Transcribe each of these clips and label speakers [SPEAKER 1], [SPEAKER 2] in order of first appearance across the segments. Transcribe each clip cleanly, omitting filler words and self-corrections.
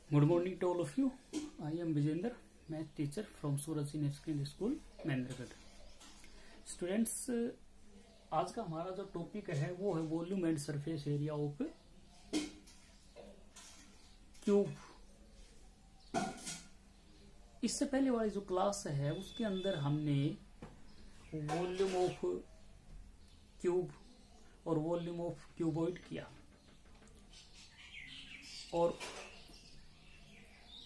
[SPEAKER 1] Good morning to all of you. I am Vijender, math teacher from Suraj Senior Secondary School, Mahendragarh. Students, आज का हमारा जो topic है वो है volume and surface area of cube. इससे पहले वाली जो क्लास है उसके अंदर हमने वॉल्यूम ऑफ क्यूब और वॉल्यूम ऑफ क्यूबॉइड किया और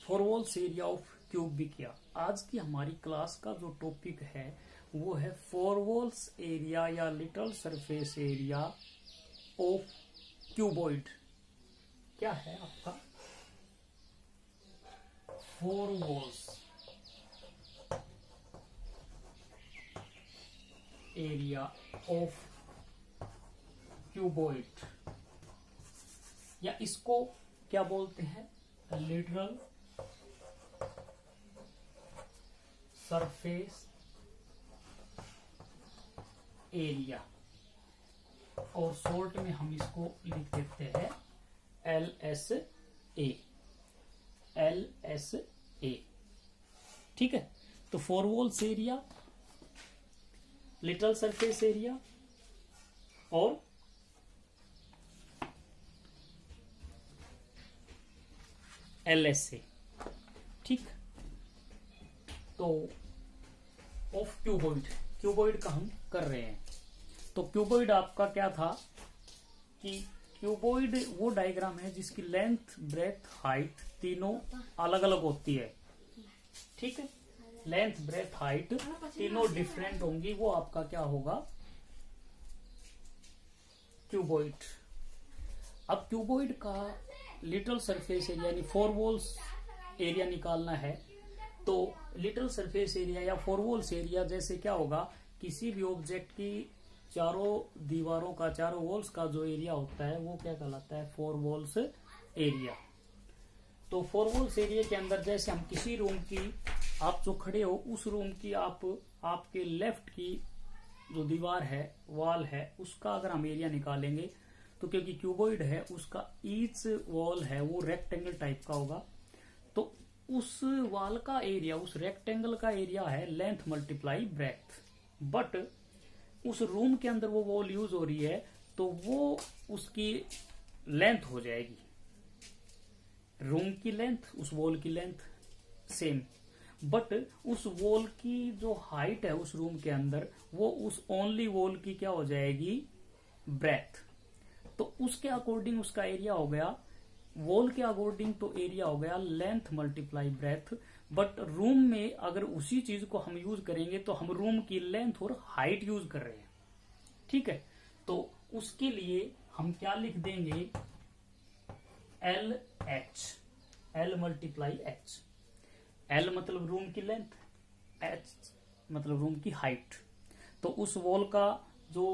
[SPEAKER 1] four walls area of cube भी किया. आज की हमारी क्लास का जो टॉपिक है वो है फोर वॉल्स एरिया या little surface area of cuboid. क्या है आपका four walls area of cuboid, या इसको क्या बोलते हैं, लिटरल सरफेस एरिया, और शॉर्ट में हम इसको लिख देते हैं LSA. ठीक है. तो four walls area, little surface area और LSA. ठीक. तो ऑफ क्यूबॉइड का हम कर रहे हैं. तो क्यूबॉइड आपका क्या था कि क्यूबॉइड वो डायग्राम है जिसकी लेंथ, ब्रेथ, हाइट तीनों अलग अलग होती है. ठीक है. लेंथ, ब्रेथ, हाइट तीनों डिफरेंट होंगी. वो आपका क्या होगा, क्यूबॉइड. अब क्यूबॉइड का लिटिल सरफेस एरिया यानी फोर वॉल्स एरिया निकालना है. तो लिटिल सरफेस एरिया या फोर वॉल्स एरिया जैसे क्या होगा, किसी भी ऑब्जेक्ट की चारों दीवारों का, चारों वॉल्स का जो एरिया होता है वो क्या कहलाता है, फोर वॉल्स एरिया. तो फोर वॉल्स एरिया के अंदर जैसे हम किसी रूम की, आप जो खड़े हो उस रूम की आपके लेफ्ट की जो दीवार है, वॉल है, उसका अगर हम एरिया निकालेंगे तो क्योंकि क्यूबॉइड है उसका ईच वॉल है वो रेक्टेंगल टाइप का होगा. तो उस वॉल का एरिया, उस रेक्टेंगल का एरिया है लेंथ मल्टीप्लाई ब्रेथ. बट उस रूम के अंदर वो वॉल यूज हो रही है तो वो उसकी लेंथ हो जाएगी, रूम की लेंथ, उस वॉल की लेंथ सेम. बट उस वॉल की जो हाइट है उस रूम के अंदर वो उस ओनली वॉल की क्या हो जाएगी, ब्रेथ. तो उसके अकॉर्डिंग उसका एरिया हो गया, वॉल के अकॉर्डिंग तो एरिया हो गया length multiply breath. But room में अगर उसी चीज को हम यूज करेंगे तो हम रूम की लेंथ और हाइट यूज कर रहे हैं. ठीक है. तो उसके लिए हम क्या लिख देंगे, LH, L multiply H. L मतलब रूम की लेंथ, H मतलब रूम की हाइट. तो उस वॉल का जो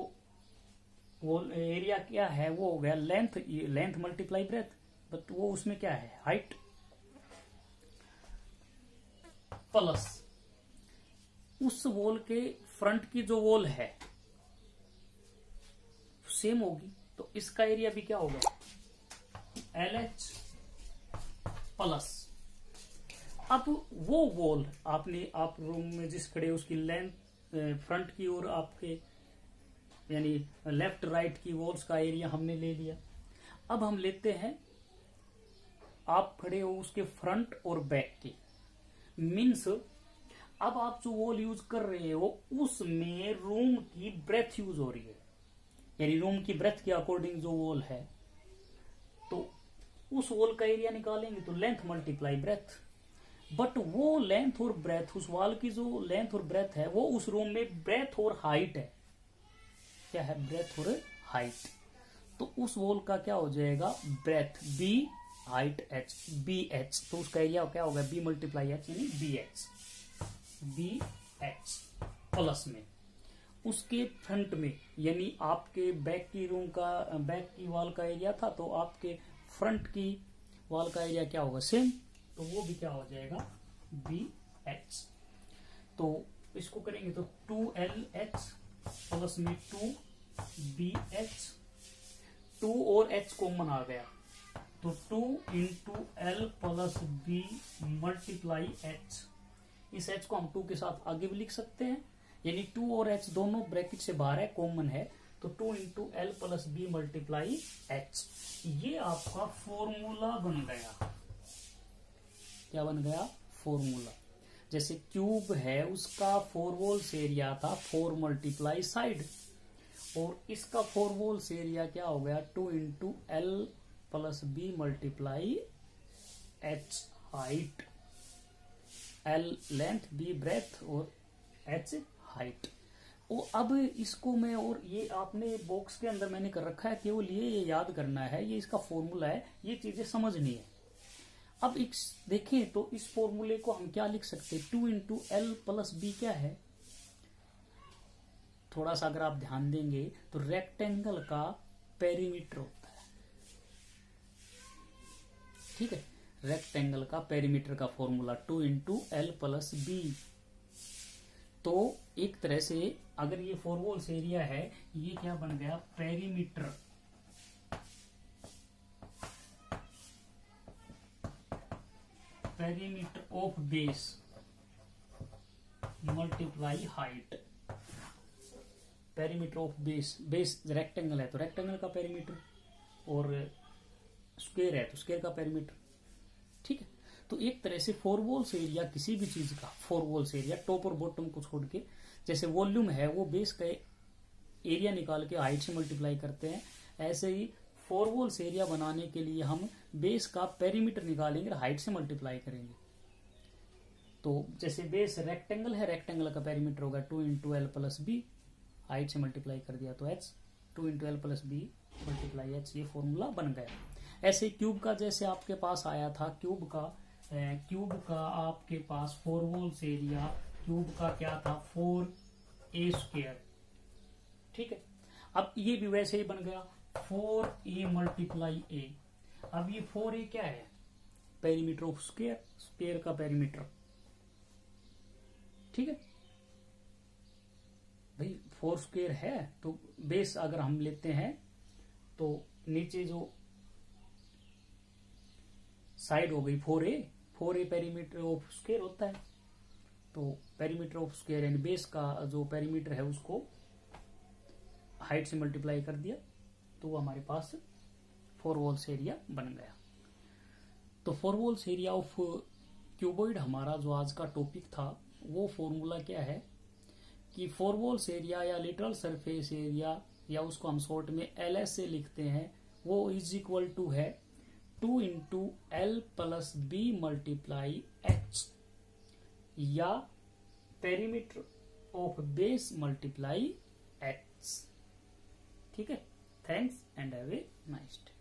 [SPEAKER 1] वॉल एरिया क्या है वो हो गया लेंथ मल्टीप्लाई ब्रेथ. बट वो उसमें क्या है, हाइट प्लस उस वॉल के फ्रंट की जो वॉल है सेम होगी. तो इसका एरिया भी क्या होगा, LH प्लस. अब वो वॉल आप रूम में जिस खड़े उसकी लेंथ, फ्रंट की और आपके यानी लेफ्ट राइट की वॉल्स का एरिया हमने ले लिया. अब हम लेते हैं आप खड़े हो उसके फ्रंट और बैक की. मीन्स अब आप जो वॉल यूज कर रहे हो उसमें रूम की ब्रेथ यूज हो रही है, यानी रूम की ब्रेथ के अकॉर्डिंग जो वॉल है. तो उस वॉल का एरिया निकालेंगे तो लेंथ मल्टीप्लाई ब्रेथ. बट वो लेंथ और ब्रेथ, उस वॉल की जो लेंथ और ब्रेथ है वो उस रूम में ब्रेथ और हाइट है. क्या है, ब्रेथ और हाइट. तो उस वॉल का क्या हो जाएगा, breadth B, height H, BH. तो उसका एरिया क्या होगा, B मल्टीप्लाई H यानी BH प्लस में उसके फ्रंट में, यानी आपके बैक की रूम का, बैक की वॉल का एरिया था तो आपके फ्रंट की वॉल का एरिया क्या होगा, सेम. तो वो भी क्या हो जाएगा, BH. तो इसको करेंगे तो 2LH प्लस में 2BH, 2 और H कॉमन आ गया तो 2 into L plus B multiply H. इस एच को हम 2 के साथ आगे भी लिख सकते हैं, यानी 2 और एच दोनों ब्रैकेट से बाहर है, कॉमन है, तो 2 into L plus B multiply H. ये आपका फॉर्मूला बन गया। क्या बन गया? फॉर्मूला। जैसे क्यूब है, उसका 4 वॉल्स एरिया था 4 मल्टीप्लाई साइड, और इसका 4 वॉल्स एरिया क्या हो गया? 2 into L plus B multiply H height. L length, B breadth और एच हाइट। और अब इसको मैं, और ये आपने बॉक्स के अंदर मैंने कर रखा है, केवल ये याद करना है, ये इसका फॉर्मूला है, ये चीजें समझनी है। अब एक देखें तो इस फॉर्मूले को हम क्या लिख सकते हैं? 2 इंटू एल प्लस बी क्या है? थोड़ा सा अगर आप ध्यान देंगे तो रेक्टेंगल का पेरीमीटर होता है, ठीक है। रेक्टेंगल का पेरीमीटर का formula 2 into L plus B. तो एक तरह से अगर ये 4 वॉल्स एरिया है, ये क्या बन गया? Perimeter. Perimeter of base multiply height. Perimeter of base, base rectangle है तो रेक्टेंगल का पेरीमीटर, और स्क्वायर है तो स्क्वायर का पेरीमीटर, ठीक है। तो एक तरह से 4 वॉल्स एरिया किसी भी चीज का, 4 वॉल्स एरिया टॉप और बॉटम को छोड़ के, जैसे वॉल्यूम है वो बेस का एरिया निकाल के हाइट से मल्टीप्लाई करते हैं, ऐसे ही 4 वॉल्स एरिया बनाने के लिए हम बेस का पेरीमीटर निकालेंगे और हाइट से मल्टीप्लाई करेंगे। तो जैसे बेस रेक्टेंगल है, रेक्टेंगल का पेरीमीटर होगा 2 into L plus B, height से मल्टीप्लाई कर दिया तो H, 2 into L plus B multiply H, ये फॉर्मूला बन गया। ऐसे क्यूब का जैसे आपके पास आया था, क्यूब का आपके पास 4 वॉल्स एरिया, क्यूब का क्या था? 4a स्क्वायर, ठीक है। अब ये भी वैसे ही बन गया 4a मल्टीप्लाई ए। अब ये 4a क्या है? पेरीमीटर ऑफ स्क्वायर, स्क्वायर का पेरीमीटर, ठीक है भाई। 4 स्क्वायर है तो बेस अगर हम लेते हैं तो नीचे जो साइड हो गई 4a पेरीमीटर ऑफ स्क्वायर होता है, तो पेरीमीटर ऑफ स्क्वायर यानी बेस का जो पेरीमीटर है उसको हाइट से मल्टीप्लाई कर दिया, तो वो हमारे पास 4 वॉल्स एरिया बन गया। तो 4 वॉल्स एरिया ऑफ क्यूबॉइड हमारा जो आज का टॉपिक था, वो फॉर्मूला क्या है कि 4 वॉल्स एरिया या लिटरल सरफेस एरिया, या उसको हम शॉर्ट में LS से लिखते हैं, वो इज इक्वल टू है 2 into L plus B multiply H, या perimeter of base multiply H, ठीक है। Thanks and have a nice day.